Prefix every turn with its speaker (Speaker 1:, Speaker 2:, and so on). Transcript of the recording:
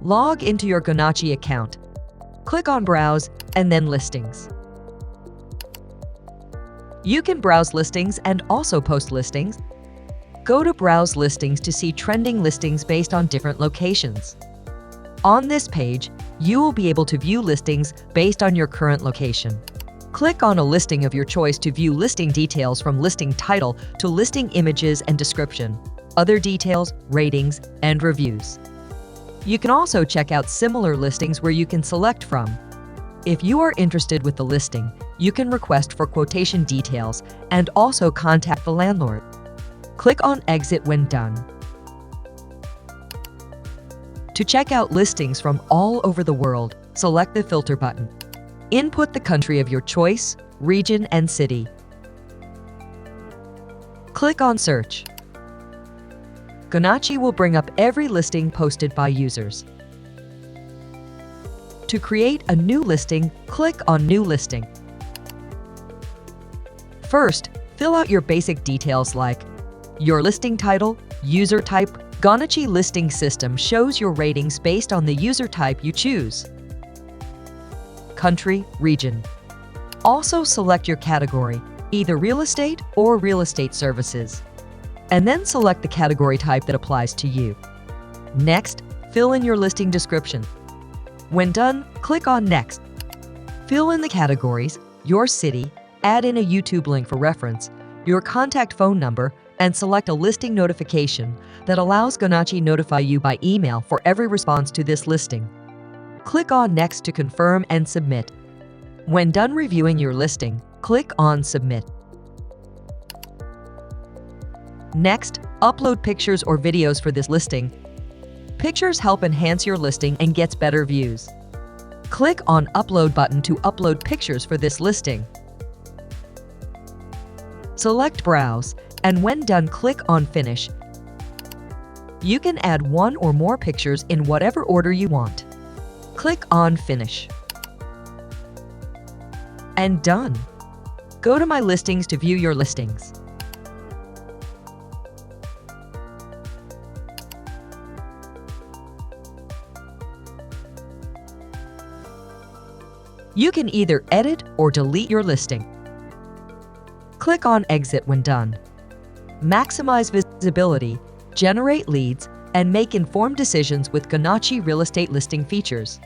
Speaker 1: Log into your Gonachi account. Click on Browse and then Listings. You can browse listings and also post listings. Go to Browse Listings to see trending listings based on different locations. On this page, you will be able to view listings based on your current location. Click on a listing of your choice to view listing details from listing title to listing images and description, other details, ratings, and reviews. You can also check out similar listings where you can select from. If you are interested with the listing, you can request for quotation details and also contact the landlord. Click on Exit when done. To check out listings from all over the world, select the Filter button. Input the country of your choice, region, and city. Click on Search. Gonachi will bring up every listing posted by users. To create a new listing, click on New Listing. First, fill out your basic details like your listing title, user type. Gonachi Listing System shows your ratings based on the user type you choose. Country, region. Also select your category, either real estate or real estate services, and then select the category type that applies to you. Next, fill in your listing description. When done, click on Next. Fill in the categories, your city, add in a YouTube link for reference, your contact phone number, and select a listing notification that allows Gonachi notify you by email for every response to this listing. Click on Next to confirm and submit. When done reviewing your listing, click on Submit. Next, upload pictures or videos for this listing. Pictures help enhance your listing and gets better views. Click on Upload button to upload pictures for this listing. Select Browse, and when done, click on Finish. You can add one or more pictures in whatever order you want. Click on Finish. And done. Go to My Listings to view your listings. You can either edit or delete your listing. Click on Exit when done. Maximize visibility, generate leads, and make informed decisions with Gonachi real estate listing features.